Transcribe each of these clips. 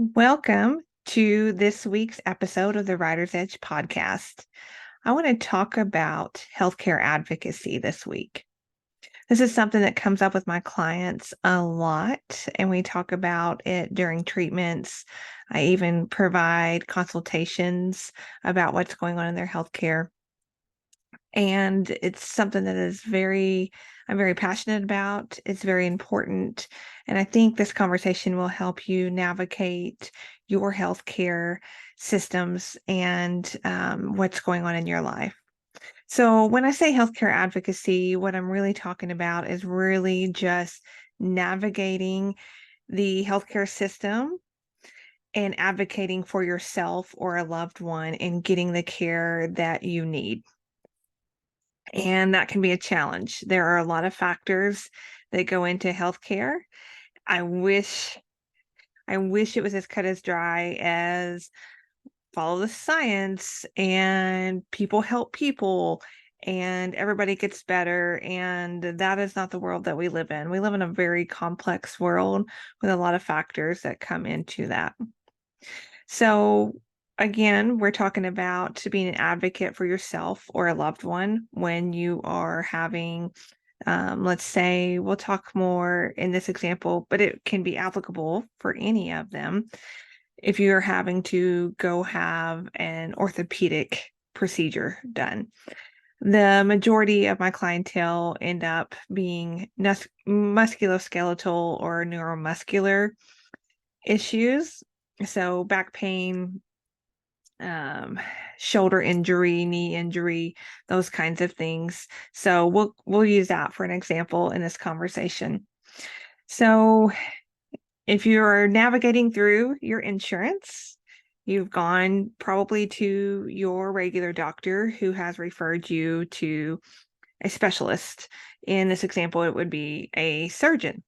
Welcome to this week's episode of the Writer's Edge podcast. I want to talk about healthcare advocacy this week. This is something that comes up with my clients a lot, and we talk about it during treatments. I even provide consultations about what's going on in their healthcare. And it's something that I'm very passionate about. It's very important. And I think this conversation will help you navigate your healthcare systems and what's going on in your life. So, when I say healthcare advocacy, what I'm really talking about is really just navigating the healthcare system and advocating for yourself or a loved one and getting the care that you need. And that can be a challenge. There are a lot of factors that go into healthcare. I wish I wish it was as cut as dry as follow the science and people help people and everybody gets better. And that is not the world that we live in. We live in a very complex world with a lot of factors that come into that. So, again, we're talking about being an advocate for yourself or a loved one when you are having, let's say, we'll talk more in this example, but it can be applicable for any of them. If you're having to go have an orthopedic procedure done, the majority of my clientele end up being musculoskeletal or neuromuscular issues. So back pain, shoulder injury, knee injury, those kinds of things. So we'll use that for an example in this conversation. So if you're navigating through your insurance, you've gone probably to your regular doctor who has referred you to a specialist. In this example, it would be a surgeon.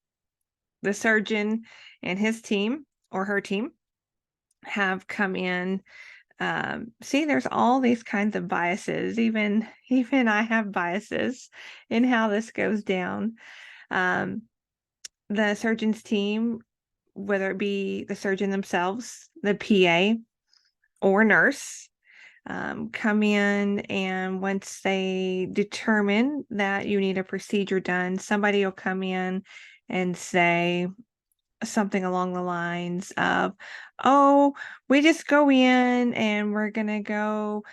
The surgeon and his team or her team have come in. See, there's all these kinds of biases. Even I have biases in how this goes down. The surgeon's team, whether it be the surgeon themselves, the PA, or nurse, come in, and once they determine that you need a procedure done, somebody will come in and say something along the lines of, oh, we just go in and we're going to go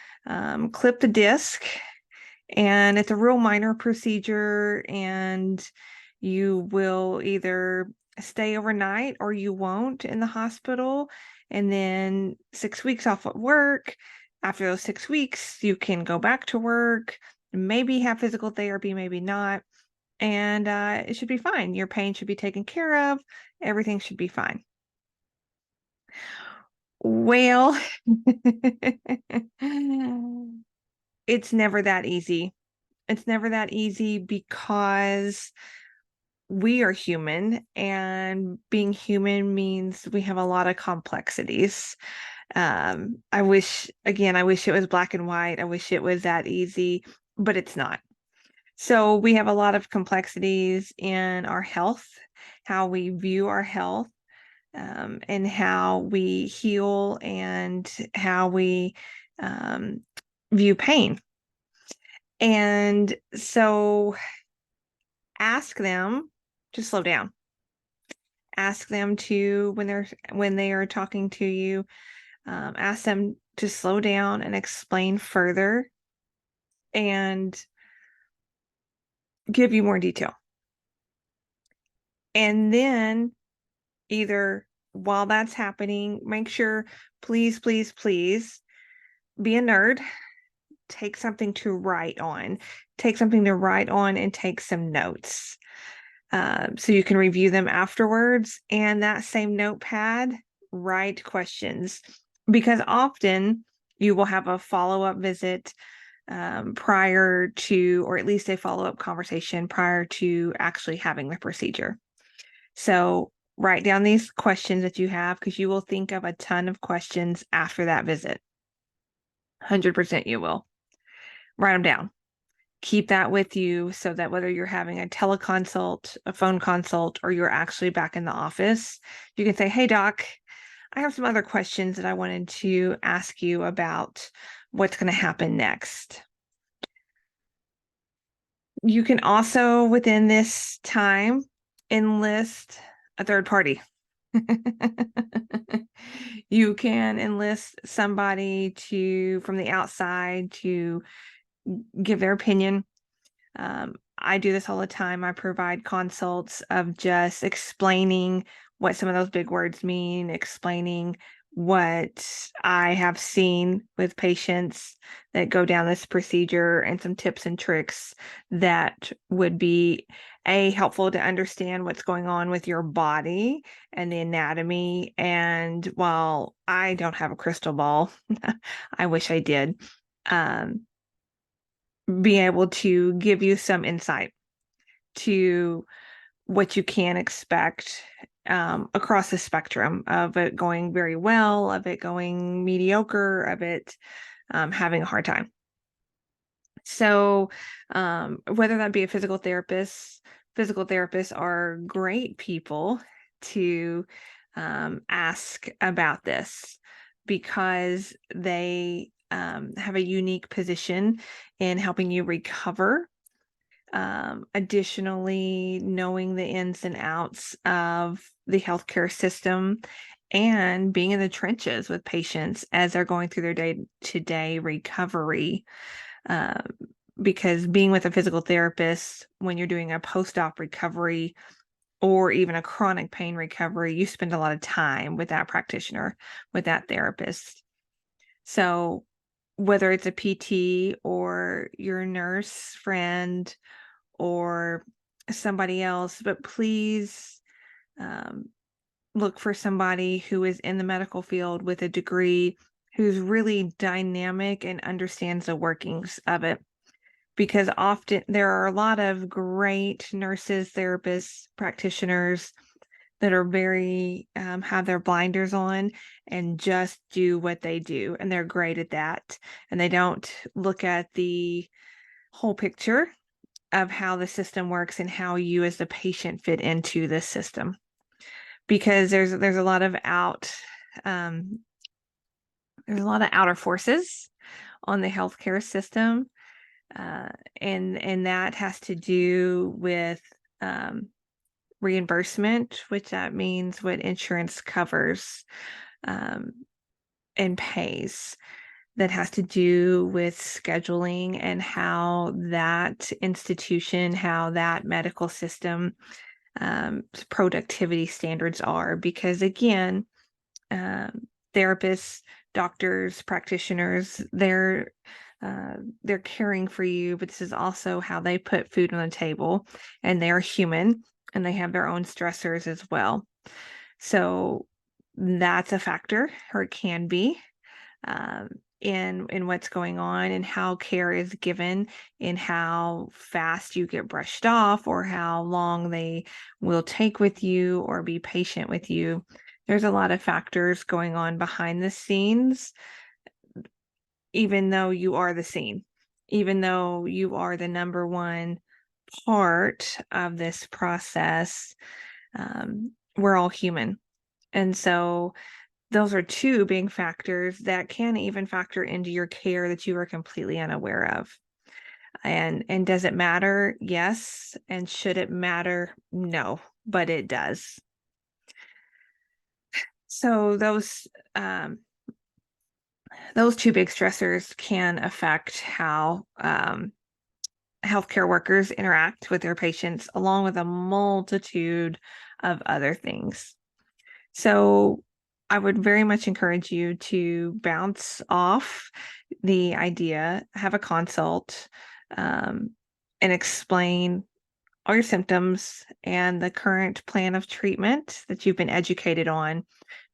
clip the disc, and it's a real minor procedure, and you will either stay overnight or you won't in the hospital, and then 6 weeks off at work. After those 6 weeks, you can go back to work, maybe have physical therapy, maybe not, and it should be fine. Your pain should be taken care of. Everything should be fine. Well, it's never that easy. It's never that easy because we are human, and being human means we have a lot of complexities. I wish it was black and white. I wish it was that easy, but it's not. So we have a lot of complexities in our health, how we view our health, and how we heal, and how we view pain. And so ask them to slow down. Ask them to, when they are talking to you, ask them to slow down and explain further and give you more detail. And then either while that's happening, make sure, please, please, please be a nerd. Take something to write on. Take something to write on and take some notes. So you can review them afterwards. And that same notepad, write questions, because often you will have a follow-up visit prior to, or at least a follow-up conversation prior to actually having the procedure. So write down these questions that you have, because you will think of a ton of questions after that visit. 100% you will. Write them down. Keep that with you so that whether you're having a teleconsult, a phone consult, or you're actually back in the office, you can say, hey, doc, I have some other questions that I wanted to ask you about what's going to happen next. You can also, within this time, enlist a third party. You can enlist somebody from the outside to give their opinion. I do this all the time. I provide consults of just explaining what some of those big words mean, explaining what I have seen with patients that go down this procedure, and some tips and tricks that would be helpful to understand what's going on with your body and the anatomy. And while I don't have a crystal ball, I wish I did. Being able to give you some insight to what you can expect across the spectrum of it going very well, of it going mediocre, of it having a hard time. So whether that be a physical therapists are great people to ask about this, because they have a unique position in helping you recover. Additionally, knowing the ins and outs of the healthcare system and being in the trenches with patients as they're going through their day-to-day recovery. Because being with a physical therapist when you're doing a post-op recovery or even a chronic pain recovery, you spend a lot of time with that practitioner, with that therapist. So whether it's a PT or your nurse friend or somebody else, but please look for somebody who is in the medical field with a degree, who's really dynamic and understands the workings of it. Because often there are a lot of great nurses, therapists, practitioners that are very have their blinders on and just do what they do, and they're great at that, and they don't look at the whole picture of how the system works and how you as the patient fit into this system. Because there's a lot of outer forces on the healthcare system, and that has to do with reimbursement, which that means what insurance covers and pays. That has to do with scheduling and how that institution, how that medical system productivity standards are. Because again, therapists, doctors, practitioners, they're caring for you, but this is also how they put food on the table, and they're human and they have their own stressors as well. So that's a factor, or it can be, in what's going on and how care is given, in how fast you get brushed off, or how long they will take with you or be patient with you. There's a lot of factors going on behind the scenes, even though you are the scene, even though you are the number one part of this process. We're all human. And so those are two big factors that can even factor into your care that you are completely unaware of. And does it matter? Yes. And should it matter? No, but it does. So those two big stressors can affect how healthcare workers interact with their patients, along with a multitude of other things. So I would very much encourage you to bounce off the idea, have a consult, and explain all your symptoms and the current plan of treatment that you've been educated on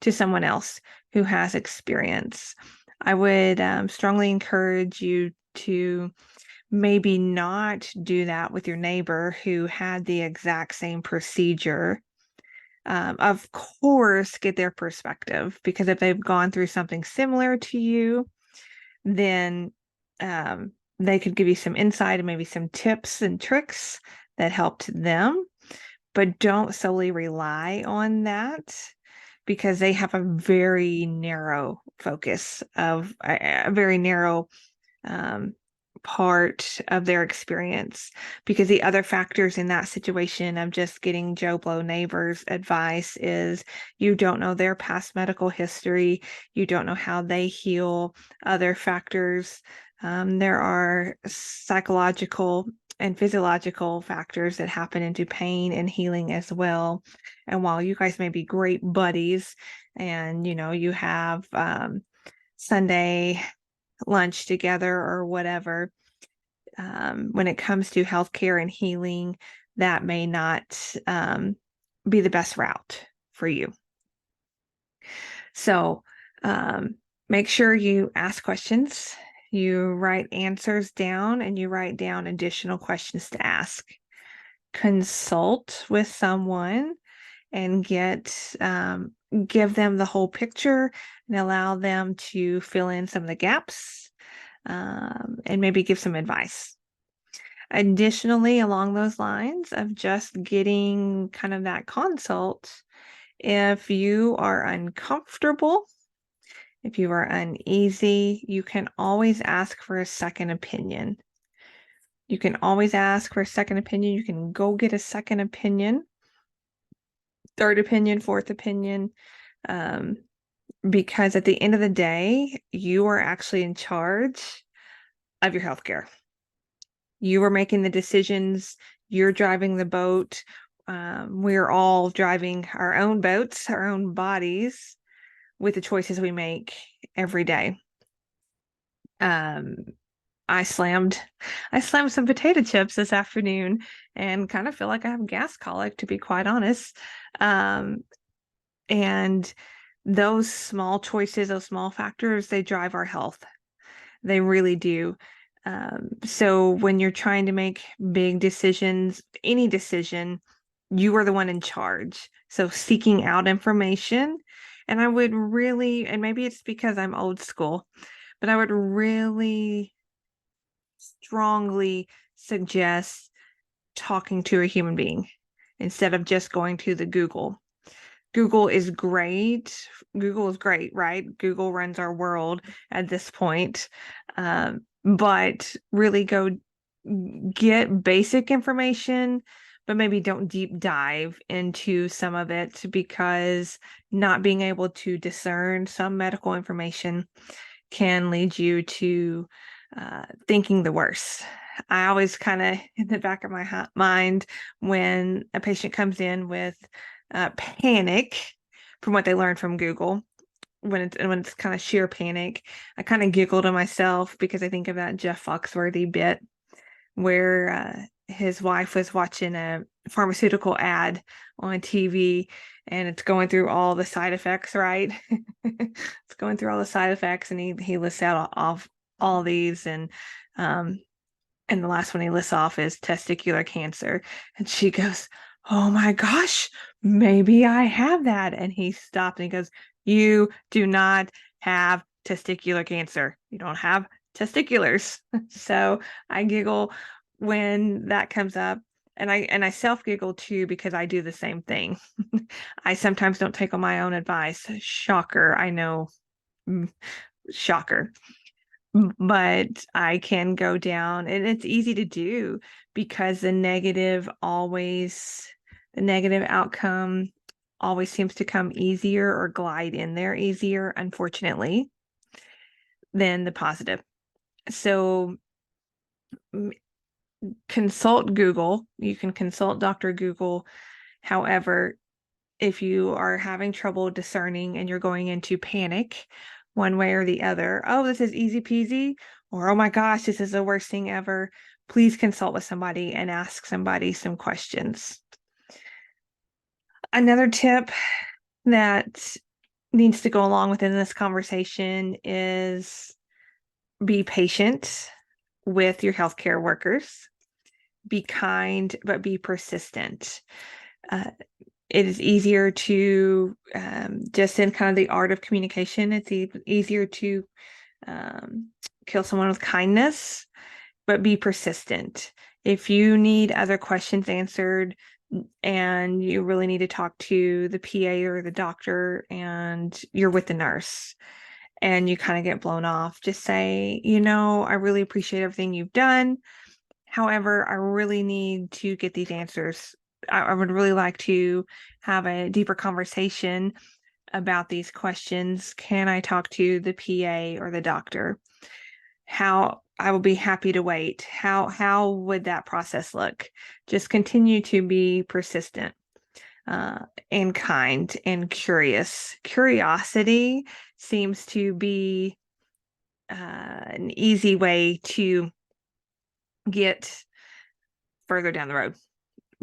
to someone else who has experience. I would strongly encourage you to maybe not do that with your neighbor who had the exact same procedure. Of course, get their perspective, because if they've gone through something similar to you, then they could give you some insight and maybe some tips and tricks that helped them. But don't solely rely on that, because they have a very narrow focus of a very narrow part of their experience, because the other factors in that situation of just getting Joe Blow neighbors advice is you don't know their past medical history, you don't know how they heal, other factors. There are psychological and physiological factors that happen into pain and healing as well. And while you guys may be great buddies and you have Sunday lunch together or whatever, when it comes to healthcare and healing, that may not be the best route for you. So make sure you ask questions, you write answers down, and you write down additional questions to ask. Consult with someone and give them the whole picture and allow them to fill in some of the gaps, and maybe give some advice. Additionally, along those lines of just getting kind of that consult, if you are uncomfortable, if you are uneasy, you can always ask for a second opinion. You can always ask for a second opinion. You can go get a second opinion, third opinion, fourth opinion, because at the end of the day, you are actually in charge of your healthcare. You are making the decisions. You're driving the boat. We're all driving our own boats, our own bodies, with the choices we make every day. I slammed some potato chips this afternoon and kind of feel like I have gas colic, to be quite honest. And those small choices, those small factors, they drive our health. They really do. So when you're trying to make big decisions, any decision, you are the one in charge. So seeking out information, and I would really, and maybe it's because I'm old school, but I would really strongly suggest talking to a human being instead of just going to the Google. Google is great. Google is great, right? Google runs our world at this point. But really go get basic information, but maybe don't deep dive into some of it, because not being able to discern some medical information can lead you to thinking the worst. I always kind of, in the back of my mind, when a patient comes in with panic from what they learned from Google, when it's kind of sheer panic, I kind of giggle to myself because I think of that Jeff Foxworthy bit where his wife was watching a pharmaceutical ad on TV, and it's going through all the side effects, right? It's going through all the side effects, and he lists out all these, and the last one he lists off is testicular cancer, and she goes, "Oh my gosh, maybe I have that." And he stopped and he goes, "You do not have testicular cancer. You don't have testiculars." So I giggle when that comes up, and I self giggle too, because I do the same thing. I sometimes don't take on my own advice. Shocker, I know. Shocker. But I can go down, and it's easy to do because the negative outcome always seems to come easier or glide in there easier, unfortunately, than the positive. So consult Google. You can consult Dr. Google. However, if you are having trouble discerning and you're going into panic one way or the other, oh, this is easy peasy, or oh my gosh, this is the worst thing ever, please consult with somebody and ask somebody some questions. Another tip that needs to go along within this conversation is be patient with your healthcare workers. Be kind, but be persistent. It is easier to, just in kind of the art of communication, it's easier to kill someone with kindness, but be persistent. If you need other questions answered, and you really need to talk to the PA or the doctor, and you're with the nurse and you kind of get blown off, just say, I really appreciate everything you've done. However, I really need to get these answers. I would really like to have a deeper conversation about these questions. Can I talk to the PA or the doctor? How I will be happy to wait. How would that process look? Just continue to be persistent, and kind and curious. Curiosity seems to be an easy way to get further down the road.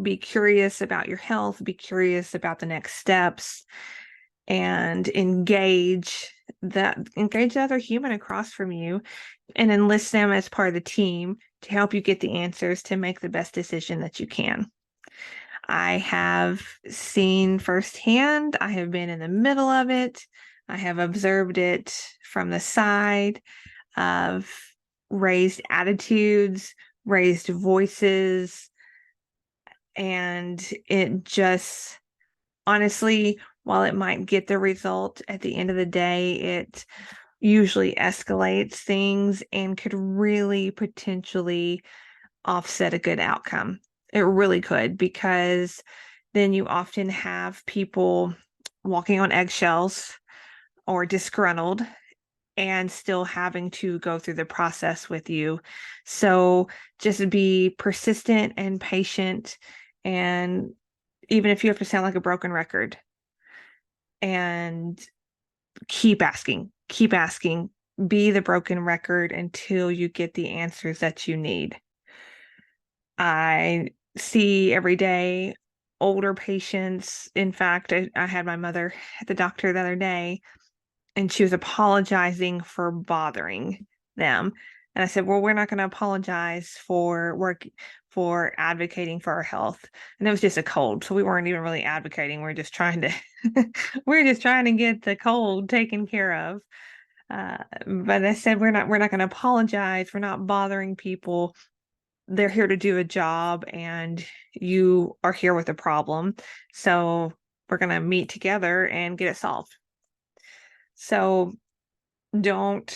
Be curious about your health, be curious about the next steps, and engage the other human across from you and enlist them as part of the team to help you get the answers to make the best decision that you can. I have seen firsthand, I have been in the middle of it, I have observed it from the side of raised attitudes, raised voices, and it just, honestly, while it might get the result at the end of the day, it usually escalates things and could really potentially offset a good outcome. It really could, because then you often have people walking on eggshells or disgruntled and still having to go through the process with you. So just be persistent and patient. And even if you have to sound like a broken record, and keep asking, be the broken record until you get the answers that you need. I see every day older patients. In fact, I had my mother at the doctor the other day, and she was apologizing for bothering them. And I said, well, we're not going to apologize for advocating for our health. And it was just a cold. So we weren't even really advocating. We're just trying to, we're just trying to get the cold taken care of. But I said, we're not going to apologize. We're not bothering people. They're here to do a job, and you are here with a problem. So we're going to meet together and get it solved. So don't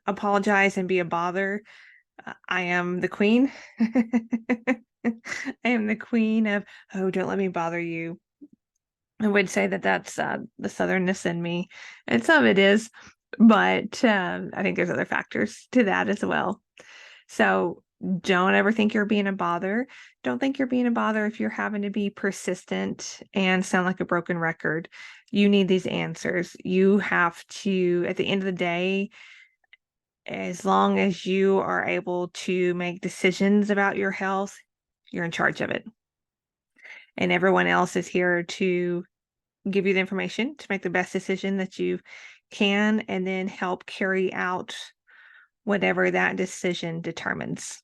apologize and be a bother. I am the queen. I am the queen of, oh, don't let me bother you. I would say that that's the southernness in me, and some of it is, but I think there's other factors to that as well. So don't ever think you're being a bother. Don't think you're being a bother if you're having to be persistent and sound like a broken record. You need these answers. You have to, at the end of the day, as long as you are able to make decisions about your health, you're in charge of it. And everyone else is here to give you the information to make the best decision that you can, and then help carry out whatever that decision determines.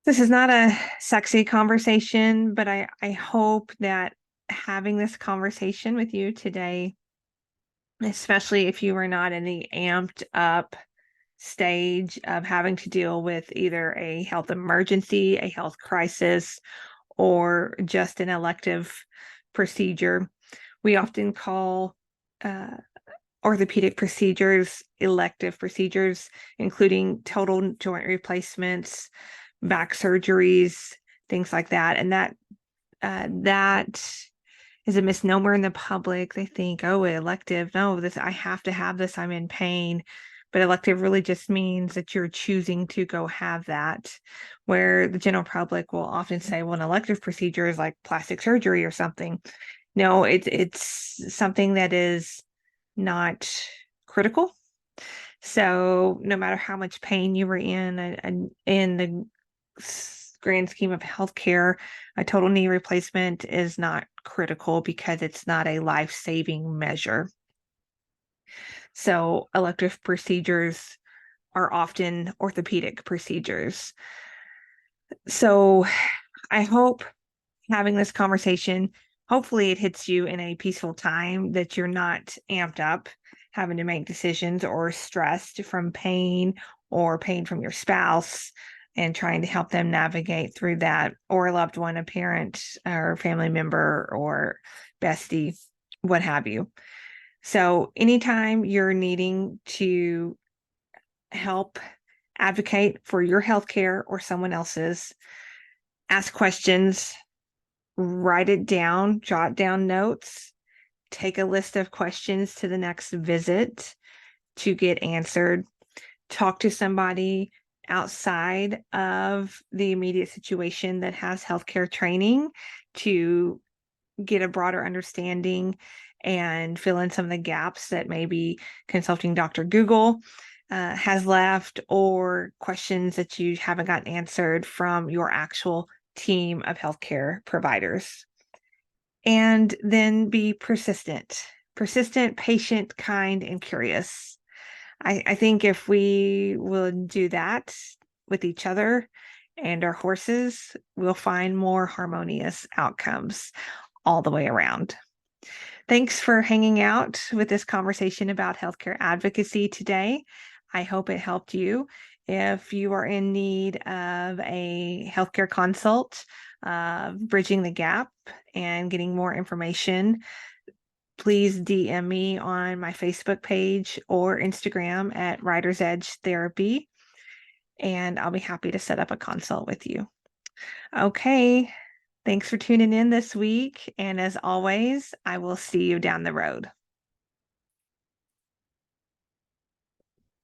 This is not a sexy conversation, but I hope that having this conversation with you today, especially if you are not in the amped up stage of having to deal with either a health emergency, a health crisis, or just an elective procedure. We often call orthopedic procedures elective procedures, including total joint replacements, back surgeries, things like that. And that is a misnomer in the public. They think, oh, elective, no, this, I have to have this, I'm in pain. But elective really just means that you're choosing to go have that, where the general public will often say, well, an elective procedure is like plastic surgery or something. No, it's something that is not critical. So no matter how much pain you were in the grand scheme of healthcare, a total knee replacement is not critical because it's not a life-saving measure. So elective procedures are often orthopedic procedures. So I hope having this conversation, hopefully it hits you in a peaceful time, that you're not amped up having to make decisions or stressed from pain or pain from your spouse. and trying to help them navigate through that, or a loved one, a parent or family member or bestie, what have you. So anytime you're needing to help advocate for your healthcare or someone else's, ask questions, write it down, jot down notes, take a list of questions to the next visit to get answered, talk to somebody outside of the immediate situation that has healthcare training to get a broader understanding and fill in some of the gaps that maybe consulting Dr. Google has left, or questions that you haven't gotten answered from your actual team of healthcare providers. And then be persistent, patient, kind, and curious. I think if we will do that with each other and our horses, we'll find more harmonious outcomes all the way around. Thanks for hanging out with this conversation about healthcare advocacy today. I hope it helped you. If you are in need of a healthcare consult, bridging the gap and getting more information, please DM me on my Facebook page or Instagram at Writer's Edge Therapy, and I'll be happy to set up a consult with you. Okay, thanks for tuning in this week. And as always, I will see you down the road.